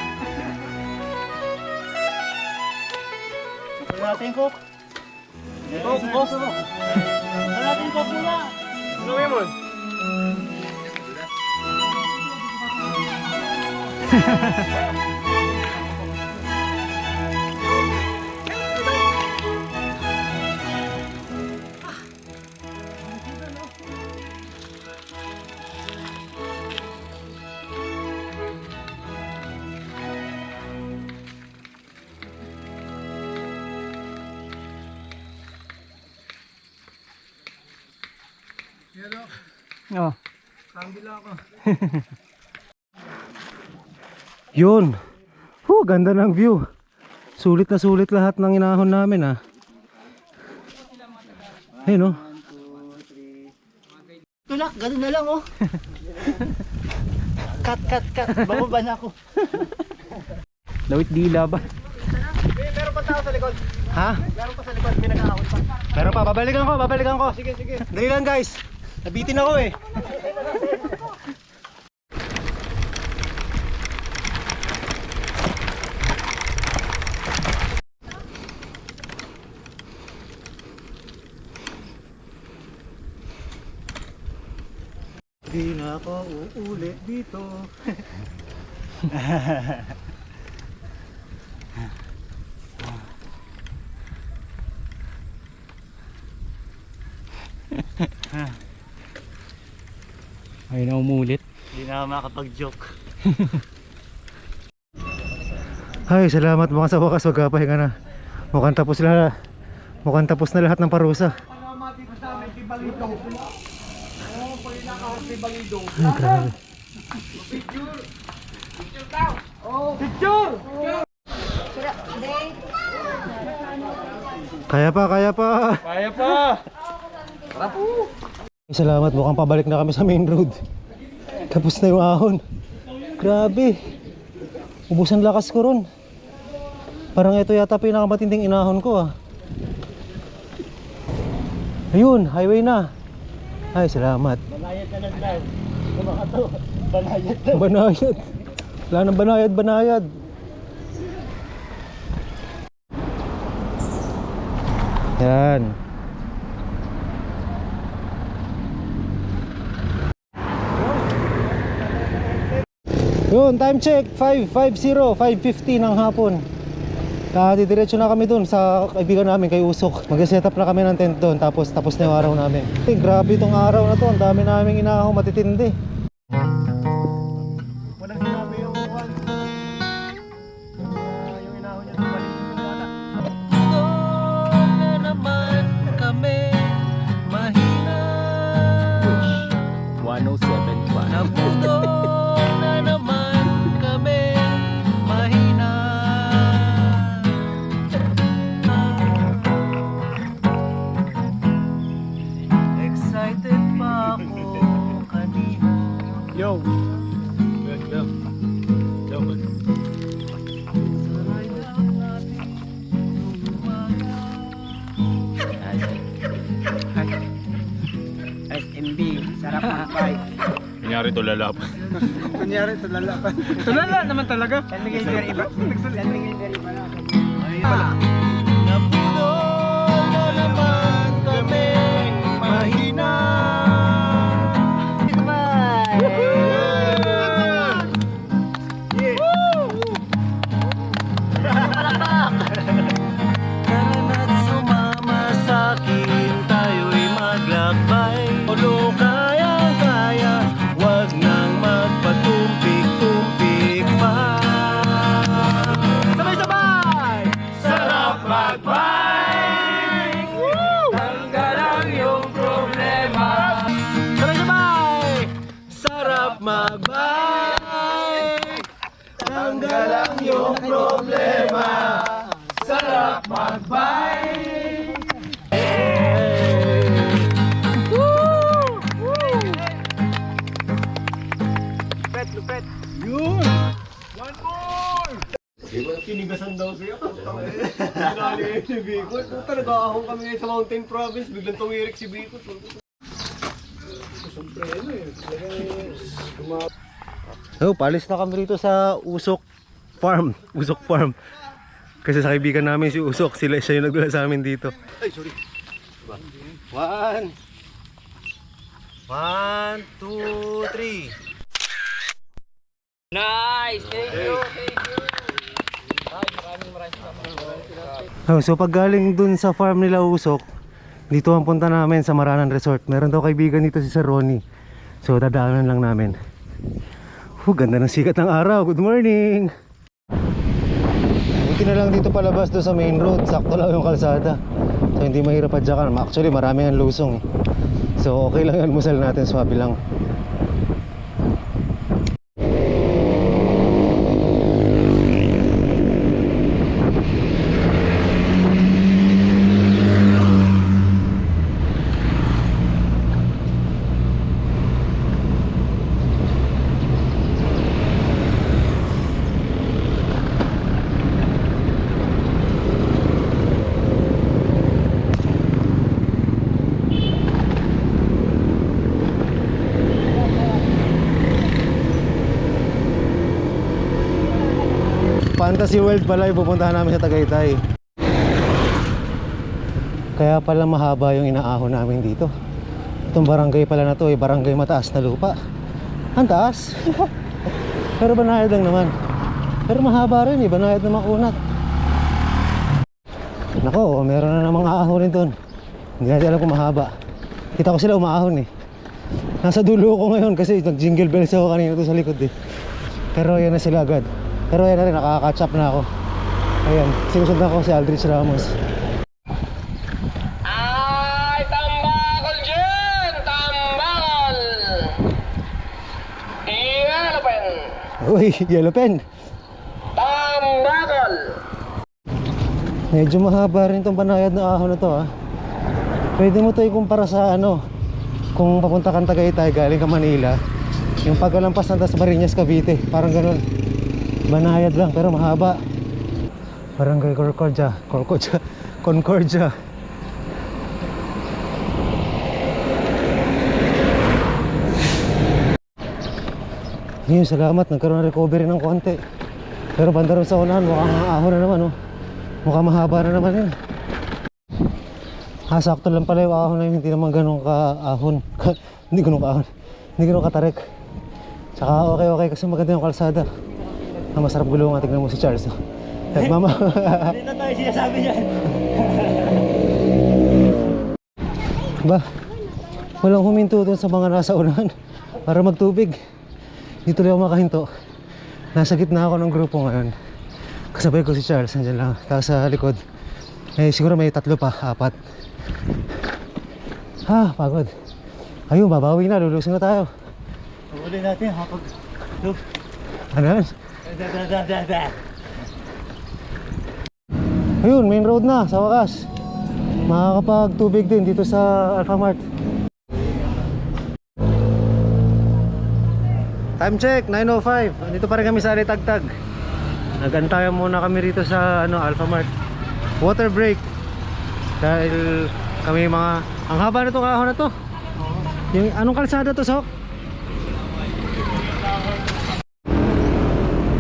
Wala natin cook. Cook. Wala natin cook muna. Gawin mo. Oh. Yun. Ganda ng view. Sulit na sulit lahat ng inahon namin ah. Ayun oh. Tulak, ganun na lang oh. Cut. Bababa na ako. Lawit dila ba? Meron pa tao sa likod. Ha? Meron pa sa likod. May nag-aakot pa. Meron pa, babalikan ko. Sige. Dali lang guys. Nabitin ako eh. Di na ako uulit dito. Ay na umulit. Hindi na makapag-joke. Ay, salamat mga sa wakas, magkapahinga na. Mukhang tapos na lahat ng parusa. Grabe. Picture! Kaya pa, kaya pa. Kaya pa! Salamat, mukhang pabalik na kami sa main road. Tapos na yung ahon. Grabe. Ubusan lakas ko ron. Parang ito yata pinakamatinding inahon ko ah. Ayun, highway na. Ay, salamat. Banayad na lang lang. Mga to, banayad na. Banayad. Wala nang banayad, banayad. Yan. Yun, time check 5:50, 5:50 ng hapon. Didiretso na kami dun sa kaibigan namin kay Usok. Mag-set up na kami ng tent doon, tapos na yung araw namin. Grabe itong araw na to, ang dami naming inahong matitindi. Walang sinabi yung one. Yung inahon niya bumalik sa sumata. Na naman kami mahina. 107 pa. Napuno na naman kami mahina. Excited pa ako kanina. Yo! Ganda. Dapat. SMB, sarap mag-bike. Kunyari to lalapan. Kunyari, tulala pa. Tulala naman talaga. San Miguel Berry ba? San Miguel Berry ba na? Napuno na naman kami mahina. Tara na't sumama sa'kin, tayo'y maglakbay. Ulo kayang-kaya, wag nang magpatumpik-tumpik pa. Sabay-sabay! Sarap mag-bike! Tanggal ang iyong problema. Sabay-sabay! Sarap mag-bike! Tanggal ang iyong problema. Sarap mag-bike! Lupet, lupet. Kinigasan daw siya. Sinali si Bicol. Talaga ahong kami ngayon sa Mountain Province. Biglang tumirik si Bicol. So, palis na kami rito sa Usok Farm. Usok Farm. Kasi sa kaibigan namin si Usok, siya yung nagdala sa amin dito. Ay, sorry. 1, 2, 3. Nice! Thank you! Oh, so pag galing dun sa farm nila Usok, dito ang punta namin sa Maranan Resort. Meron daw kaibigan dito si Sir Ronnie. So dadaanan lang namin. Ganda ng sikat ng araw. Good morning! Buti na lang dito palabas doon sa main road. Sakto lang yung kalsada. So hindi mahirap padyakan. Actually maraming ang lusong eh. So okay lang yung almusal natin. Swabe lang. Fantasy World pala yung pupuntahan namin sa Tagaytay. Kaya pala mahaba yung inaahon namin dito. Itong barangay pala na to ay barangay mataas na lupa. Ang taas. Pero banayad lang naman. Pero mahaba rin eh, banayad na makunat. Nako, meron na namang aahonin doon. Hindi natin alam kung mahaba. Kita ko sila umaahon eh. Nasa dulo ko ngayon kasi nag-jingle bells ako kanina to sa likod eh. Pero yan na sila agad. Pero yan na rin, nakaka-catch up na ako. Ayan, sinusundan ko si Aldrich Ramos. Ay, tambakol dyan! Tambakol! Uy, yellow pen. Medyo mahaba rin itong banayad na ahon na to ha. Pwede mo ito ikumpara sa ano, kung papunta kang Tagaytay galing ka Manila, yung pagkalampas ng Dasmariñas, Cavite, parang ganun. Banayad lang pero mahaba. Barangay Concordia. Yun, salamat, nagkaroon ng recovery ng konti. Pero banda rin sa unahan, mukhang ahon na naman oh. Mukhang mahaba na naman yun. Sakto lang pala yung ahon na yun, hindi naman ganun ka-ahon. Hindi ganun ka-ahon, hindi ganun katarik. Tsaka okay kasi maganda yung kalsada. Masarap gulungan, tignan mo si Charles oh. Nagmama. Hindi na tayo sinasabi yan. Ba, walang huminto dun sa mga nasa unahan para magtubig. Dito lang ako makahinto. Nasa gitna ako ng grupo ngayon. Kasabay ko si Charles, nandiyan lang. Tapos sa likod, siguro may 3 pa, 4. Pagod. Ayun, babawi na, lulusong na tayo. Huli natin hapag. Ano yan? Ayun, main road na, sa wakas. Makakapagtubig din dito sa Alphamart. Time check, 9:05. Dito pa rin kami sa Alitagtag. Nag-antayan muna kami rito sa Alphamart. Water break. Dahil kami ang haba na itong ahon na to. Yung anong kalsada to, Sok?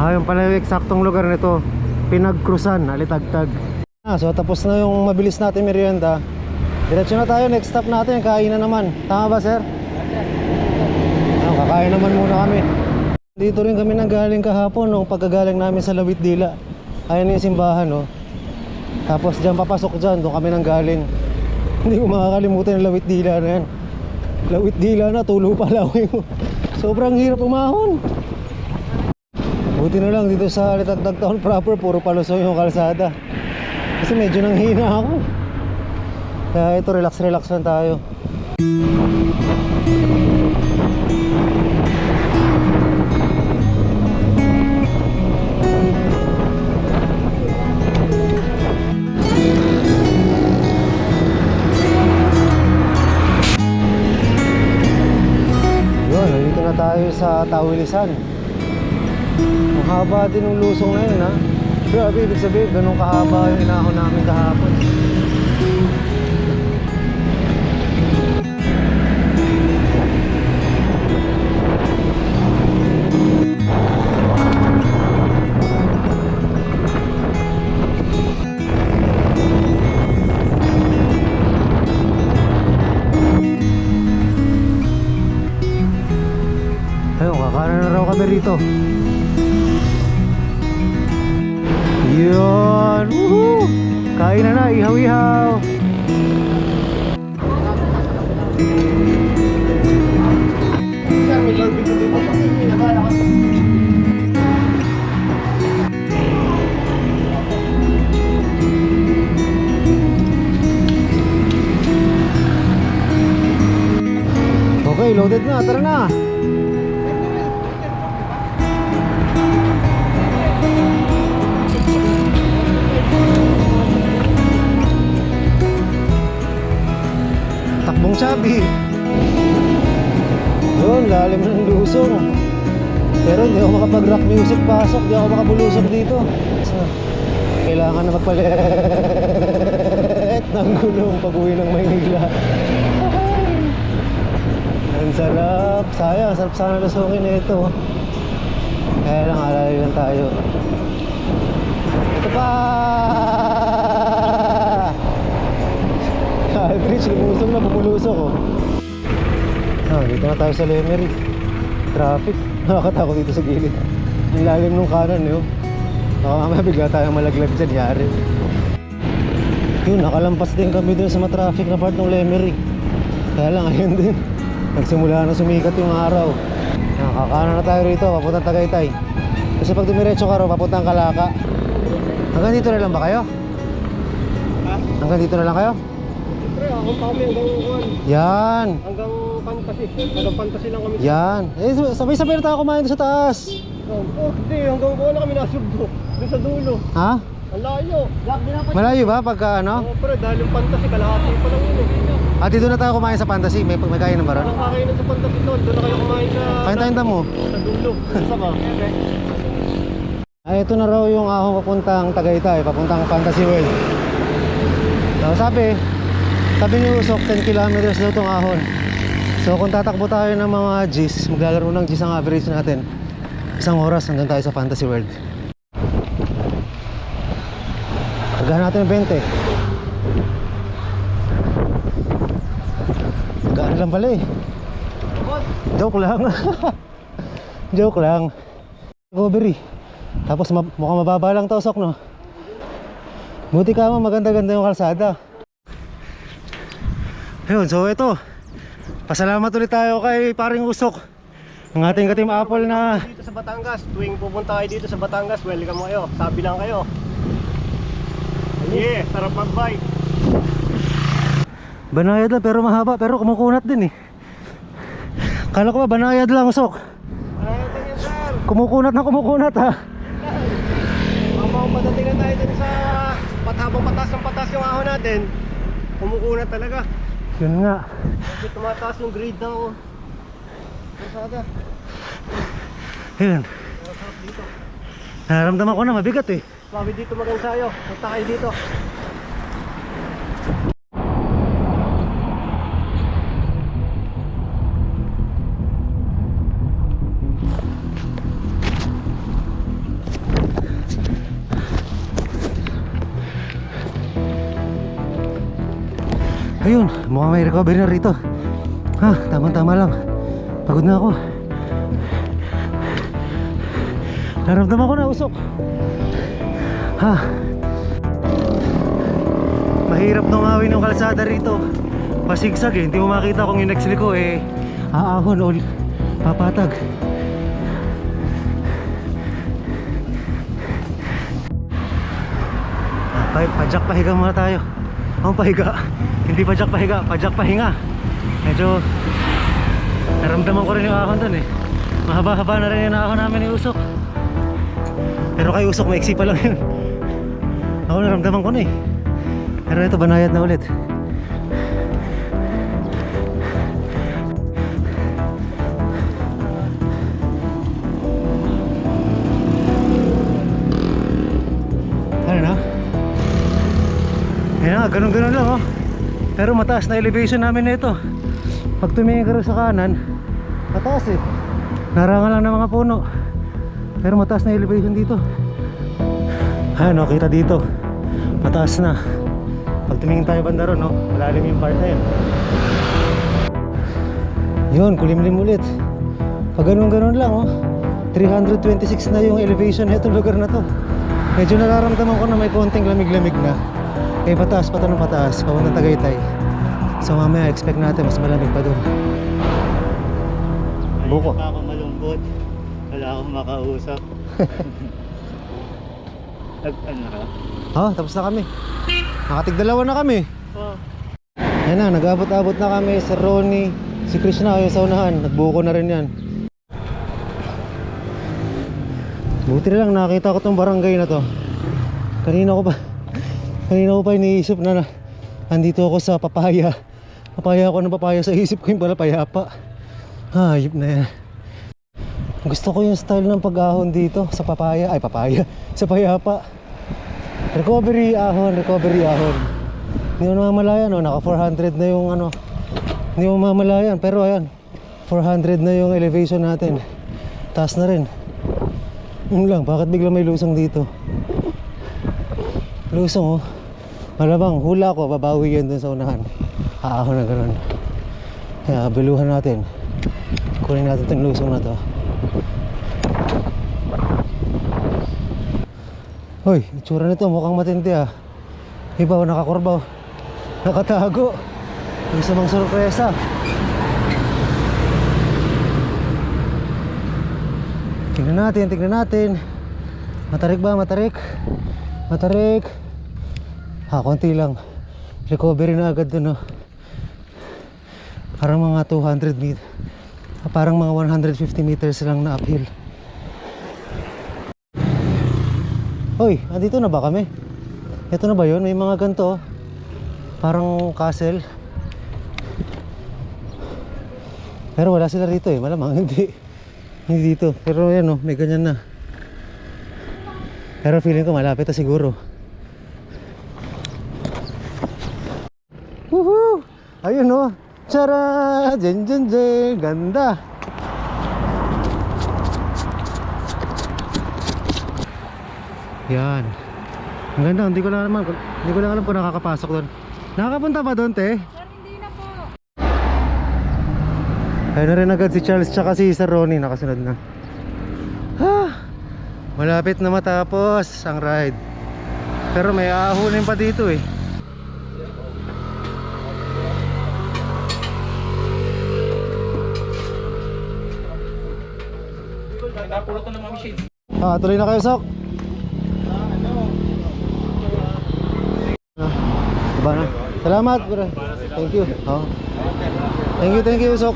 Yung pala yung eksaktong lugar nito. Pinagkrusan, Alitagtag. So tapos na yung mabilis natin merienda. Diretso na tayo, next stop natin, kainan naman. Tama ba, sir? Kakain naman muna kami. Dito rin kami nanggaling kahapon nung pagkagaling namin sa Lawit Dila. Ayun yung simbahan no. Tapos dyan papasok dyan, doon kami nanggaling. Hindi ko makakalimutan yung Lawit Dila na yan. Lawit Dila na, tulo pa lawin mo. Sobrang hirap umahon. Buti na lang dito sa Alitagtag Town proper, puro palusong yung kalsada. Kasi medyo nanghina ako. Kaya ito, relax lang tayo. Nandito na tayo sa Tawilisan. Ang haba din ng lusong na yun ha. Grabe, ibig sabihin ganun kahaba yung inahon namin kahapon. Ayun, kakanan na raw kami rito. Yun! Woohoo! Kain na, ihaw-ihaw! Okay, loaded na, tara na! Takbong Chubby. Yun, lalim ng lusong. Pero hindi ako makapag-rock music pasok. Hindi ako makabulusok dito. So, kailangan na magpalit ng gulong pag-uwi ng Maynila. Ang sarap. Sayang, sarap sana lusungin na ito. Kaya lang, alali lang tayo. Ito pa! Aldrich, lumusong na, bumulusok oh. Dito na tayo sa Lemery. Traffic, nakakatakot dito sa gilid. Ang lalim nung kanan yun. Baka mamaya bigla tayong malaglag dyan, yari. Yun, nakalampas din kami dun sa matraffic na part ng Lemery. Kaya lang, ayun din, nagsimula na sumikat yung araw. Kakanan na tayo rito, papuntang Tagaytay. Kasi pag dumiretso ka ro, papuntang Calaca. Hanggang dito na lang ba kayo? Hanggang dito na lang kayo? Akong kami hanggang kuwan. Yan. Hanggang Fantasy. Hanggang Fantasy lang kami. Yan. Sabay-sabay na tayo kumain doon sa taas. Oh, hindi. Hanggang ko na kami nasugbo. Doon sa dulo. Ha? Ang layo. Malayo ba pagka ano? Oo, pre, dahil yung fantasy, kalahati pa lang yun eh. At dito na tayo kumain sa Fantasy. May kainan ba ron? Walang kakainan sa fantasy doon. Doon na kayo kumain sa... Kain mo. Sa dulo. Sa ka. Ay, ito na raw yung ahong papuntang Tagaytay, papuntang Fantasy World. So, sabi ni Usok, 10 kilometers daw itong ahon. So, kung tatakbo tayo ng mga Gs, maglalaro ng Gs ang average natin. 1 oras, nandun tayo sa Fantasy World. Pagahan natin ng 20. Gaan lang pala eh. Joke lang. Joke lang. Recovery. Tapos mukhang mababa lang to, Sok, no? Buti ka mo, maganda-ganda yung kalsada. Ayun, so ito. Pasalamat ulit tayo kay paring Usok, ang ating ka-Team Apple na... Dito sa Batangas, tuwing pupunta kayo dito sa Batangas, welcome kayo. Sabi lang kayo. Yeah, sarap mag-bike. Banayad lang pero mahaba, pero kumukunat din eh. Kala ko ba banayad lang, Usok? Ano lang yan, sir? Kumukunat ha. Mamang padating na tayo dun sa habang patas ng patas yung ahon natin, kumukunat talaga. Yun nga. Kasi tumataas yung grade na ako. Pasada. Ayun. Nararamdaman ko na mabigat eh. Sabi dito mag-ensayo. Punta kayo dito. Ayun, mukhang may recovery na rito. Ha, tama-tama lang. Pagod na ako. Naramdaman ko na, Usok. Ha. Mahirap nungawin yung kalsada rito. Pasigsag eh, hindi mo makita kung yung next liko eh aahon o papatag. Pajak pahiga muna tayo. Ang pahiga. Hindi pajak pahiga, pajak pahinga. Medyo naramdaman ko rin yung ahon dun eh. Mahaba-haba na rin yung ahon namin ni Usok. Pero kay Usok maiksi pa lang yun. Ako naramdaman ko na eh. Pero ito banayad na ulit. Ano na? Ayan na, ganun-ganun lang oh. Pero mataas na elevation namin na ito. Pag tumingin ka rin sa kanan, mataas eh. Narangan lang ng mga puno. Pero mataas na elevation dito. Ayan o, kita dito. Mataas na. Pag tumingin tayo banda ron, no? Malalim yung part na yun. Yun, kulimlim ulit. Pag ganun-ganun lang oh. 326 na yung elevation na itong lugar na to. Medyo nararamdaman ko na may konting lamig-lamig na. Eh pataas pa ito ng pataas, papuntang Tagaytay. So mamaya expect natin mas malamig pa doon. Buko. Ako malungkot. Wala akong makausap. Ano ka? Oh, tapos na kami. Nakatigdalawa na kami. Oh. Yan na, nag-abot-abot na kami. Si Ronnie, si Krishna yung sa unahan. Nagbuko na rin yan. Buti na lang nakita ko tong barangay na to. Kanina ko pa iniisip na andito ako sa papaya. Papaya ako ng papaya, sa isip ko yung pala payapa. Hayop na yan. Gusto ko yung style ng pag-ahon dito sa papaya. Ay, papaya. Sa payapa. Recovery ahon. Hindi mo mamalayan, no? Naka 400 na yung ano. Hindi mo mamalayan, pero ayan, 400 na yung elevation natin. Taas na rin. Yun lang, bakit bigla may lusong dito? Lusong oh. Malamang hula ko, babawi yan dun sa unahan. Aahon na gano'n. Kaya biluhan natin. Kunin natin itong lusong na to. Hoy, itsura nito mukhang matindi ah. Iba, nakakurbaw. Nakatago. May samang sorpresa. Tingnan natin. Matarik ba? Matarik. Konti lang. Recovery na agad dun, no? Parang mga 200 meters. Parang mga 150 meters lang na uphill. Hoy, andito na ba kami? Ito na ba yun? May mga ganito, oh. Parang castle. Pero wala sila rito eh, malamang hindi. Hindi dito, pero yan oh, may ganyan na. Pero feeling ko malapit na siguro. Woohoo! Ayun oh, tara! Jen jen jen, ganda! Yan. Ang ganda, hindi ko lang alam kung nakakapasok doon. Nakakapunta ba doon, te? Sir, hindi na po. Ayun na rin agad si Charles tsaka si Sir Ronnie, nakasunod na. Malapit na matapos ang ride. Pero may ahunin pa dito eh. Napulot na ng Mami Shades. Tuloy na kayo, Sok. Diba na? Salamat, bro. Thank you. Oh. Thank you, Sok.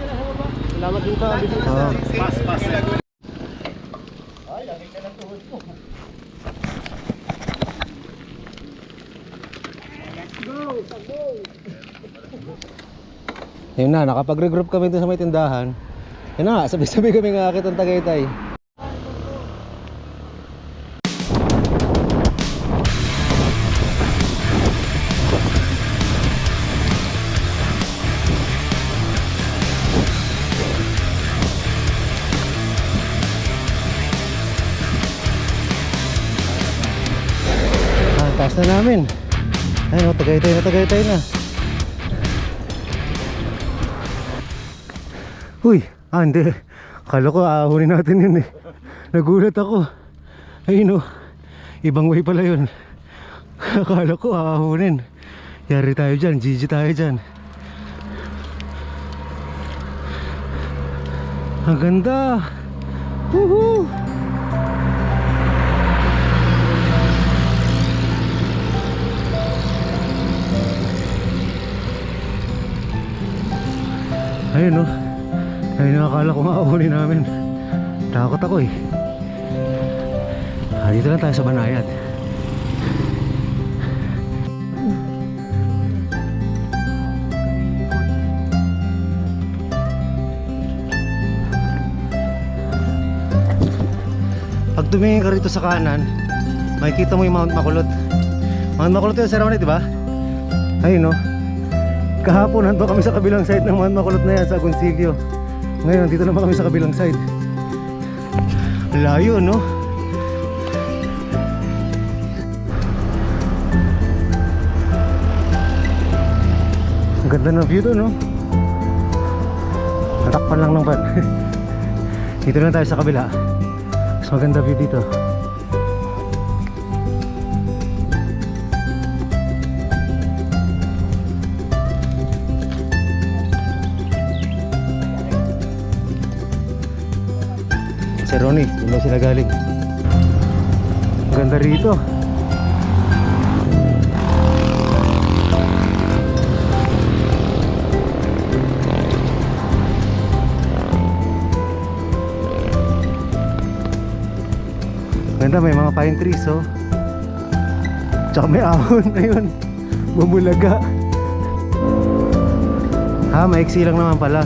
Salamat din pa. Oh. Pass. Yun na, nakapag-regroup kami dun sa may tindahan. Yun na, sabi-sabi kami ngakit ang Tagaytay. Taas na namin. Ayun, Tagaytay na. Uy, hindi. Akala ko aahunin natin yun eh. Nagulat ako. Ayun oh, ibang way pala yun. Akala ko aahunin. Yari tayo dyan, GG tayo dyan. Ang ganda. Woohoo! Ayun oh. Ayun ang akala ko maahunin namin. Takot ako eh. Dito lang tayo sa Banayad. Pag tumingin ka rito sa kanan, makikita mo yung Mount Makulot. Mount Makulot yun, Sir Ronnie, diba? Ayun oh. Kahapon nandun kami sa kabilang side ng Mount Makulot na yan, sa Agoncillo. Ngayon, dito naman kami sa kabilang side. Layo, no? Ang ganda ng view doon, no? Natakpan lang ng van. Dito na tayo sa kabila. Mas maganda view dito. Sir Ronnie, doon daw sila galing. Ang ganda rito. Ganda, may mga pine trees oh. Tsaka may ahon na yun. Bumulaga. Maiksi lang naman pala.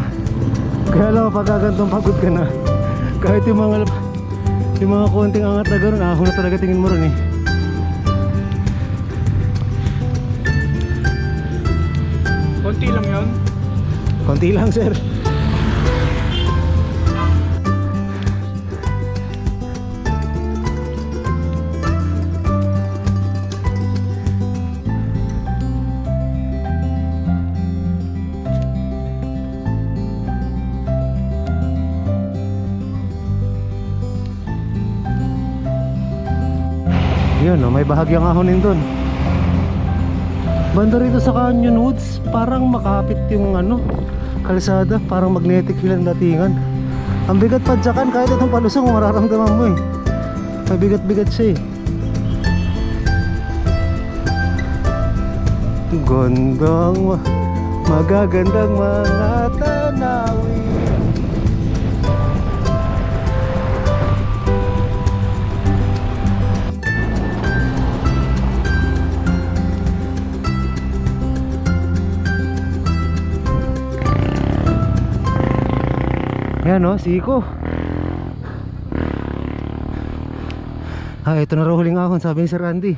Kaya lang pagka gantong pagod ka na, kahit yung mga konting angat na gano'n, ahon na talaga tingin mo rin eh. Konti lang yun. Konti lang, sir. Yun, oh, may bahagyang ahonin dun. Banda rito sa Canyon Woods, parang makapit yung kalsada, parang magnetic hill ang datingan. Ang bigat padyakan, kahit itong palusong mararamdaman mo eh. Mabigat-bigat siya eh. Magagandang mga tanawin. Ayan o, siko. Ito na raw huling ahon, sabi ni Sir Andy.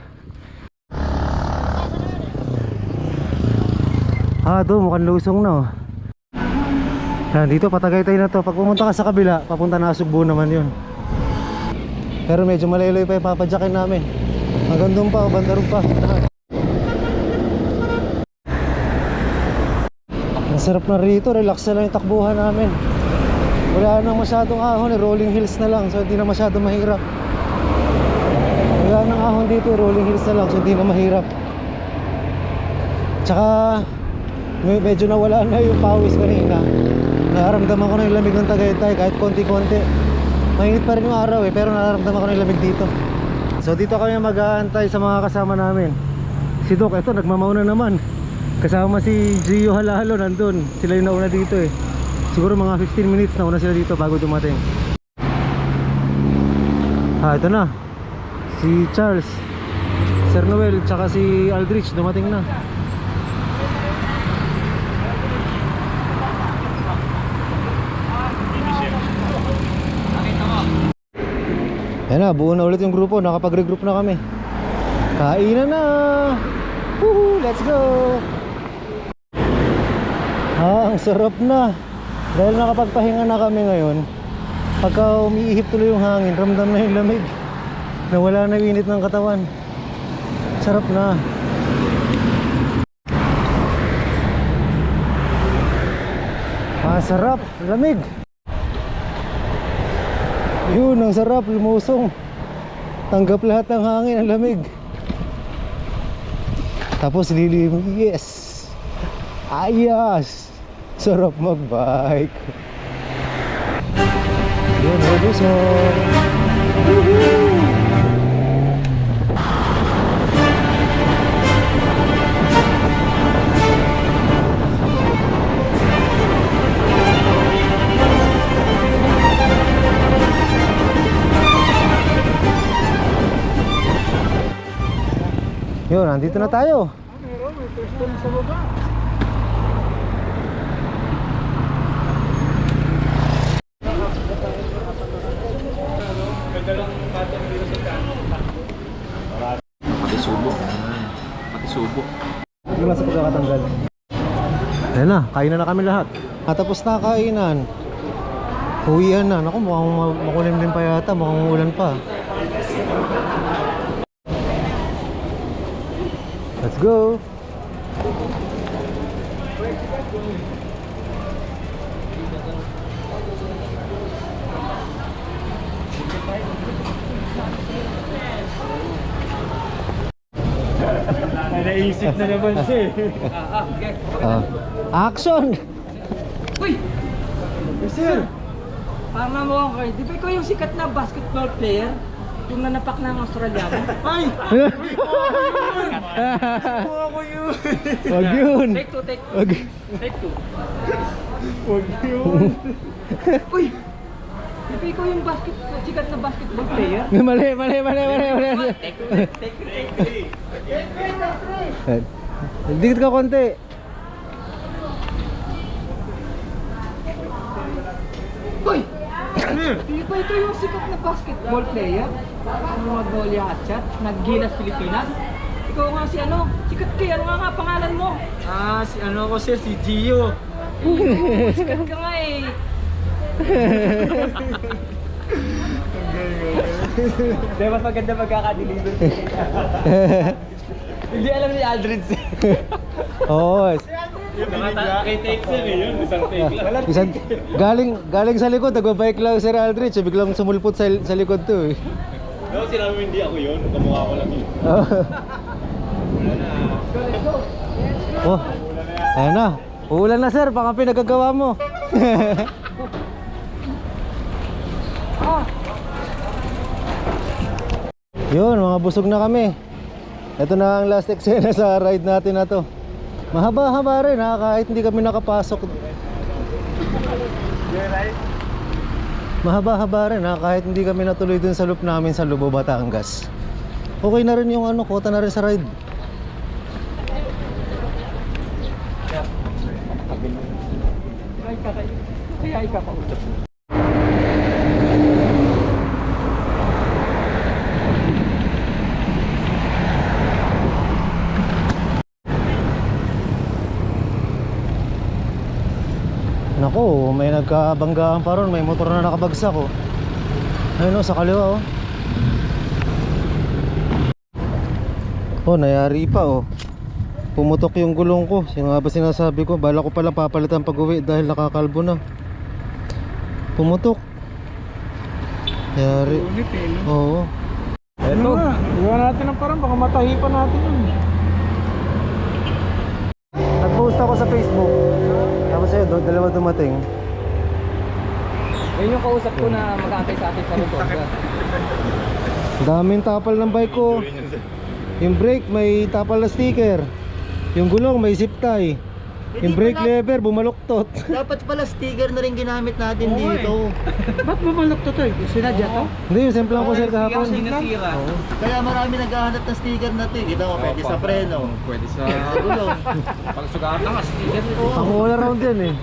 Ito, mukhang lusong na oh. Yan, dito Patagaytay na to. Pag pumunta ka sa kabila, papunta na Sugbo naman yun. Pero medyo malayloy pa yung papadyakin namin. Hanggang doon pa, bandarong pa. Ang sarap na rito, relax na lang yung takbuhan namin. Wala nang masyadong ahon, rolling hills na lang, so hindi na masyadong mahirap. Wala nang ahon dito, rolling hills na lang, so hindi na mahirap. Tsaka medyo nawala na yung pawis kanina. Nararamdaman ko na yung lamig ng Tagaytay kahit konti-konti. Mainit pa rin yung araw pero nararamdaman ko na yung lamig dito. So dito kami mag-aantay sa mga kasama namin. Si Doc, ito nagmamauna naman. Kasama si Gio Halalo nandun. Sila yung nauna dito eh. Siguro mga 15 minutes nauna sila dito bago dumating. Ito na. Si Charles, Sir Noel, tsaka si Aldrich dumating na. Ayan na, buo na ulit yung grupo. Nakapag-regroup na kami. Kainan na. Woohoo, let's go. Ang sarap na. Dahil nakapagpahinga na kami ngayon, pagka umiihip tuloy yung hangin, ramdam na yung lamig. Nawala na yung init ng katawan. Sarap na. Sarap, lamig. Yun, ang sarap, lumusong. Tanggap lahat ng hangin, ang lamig. Tapos lilim, yes. Ayos. Sarap magbike. Yun, Robinson. Woohoo! Yun, nandito na tayo. Meron, may pwesto sa baba. Hindi mas pagkakatanggal. Ayan na, kainan na kami lahat. Tapos na kainan. Uwian na. Naku, mukhang makulimlim pa yata. Mukhang ulan pa. Let's go. Naisip na naman siya eh. Action! Uy! Sir! Parang mo kayo. Di ba ikaw yung sikat na basketball player? Yung nanapak ng Australiano? Ay! Ako yun. Wag yun! Take two, take two. Wag. Take two. Huwag yun. Uy! Di ba ikaw yung sikat na basketball player? Mali. Take two, take two. Dikit ka konti. Uy! Di ba ito yung sikat na basketball player? Ano Magnolia Hatchat? Nag-Gilas, Pilipinas? Ikaw nga si ano? Sikat kayo. Ano nga pangalan mo? Si ano ko sir, si Gio. Sikat ka nga eh. Di mas maganda magkaka-deliver. Hindi alam ni Aldrich. Oo. Nakita-take sir eh yun, isang take lang. Galing sa likod, nagbabike lang Sir Aldrich. Biglang sumulpot sa likod to eh. No, sinabi mo hindi ako yun, kamukha ko lang yun. Oh, ayan na. Uulan na sir, baka pinagagawa mo. Yun, mga busog na kami. Ito na ang last eksena sa ride natin na to. Mahaba-haba rin ha, kahit hindi kami nakapasok. Mahaba-haba rin ha, kahit hindi kami natuloy dun sa loop namin sa Lubo, Batangas. Okay na rin yung quota na rin sa ride. Kaya ikaw kausap mo. may nagkabanggaan pa ron, may motor na nakabagsak oh. Ayun oh, sa kaliwa oh. Oh, nayari pa oh. Pumutok yung gulong ko. Sino nga ba sinasabi ko? Bala ko palang papalitan pag uwi dahil nakakalbo na. Pumutok. Nayari. Ulit eh, no? Oo. Eto, iwan natin ang parang baka matahipan natin yun. Nag-post ako sa Facebook. Tapos ayun, dalawa dumating. Yun yung kausap ko na mag-aantay sa atin sa rotonda. Daming tapal ng bike ko. Yung brake may tapal na sticker. Yung gulong may zip tie. Yung brake lever bumaluktot. Dapat pala sticker na rin ginamit natin dito. Ba't bumalok to to? Sinadya to? Hindi, yung simple lang ko sir kahapon. Kaya marami naghahanap ng sticker na ito. Kita mo, pwede sa preno. Pwede sa Gulong. pagsugaan ng sticker. Ako all around yan eh.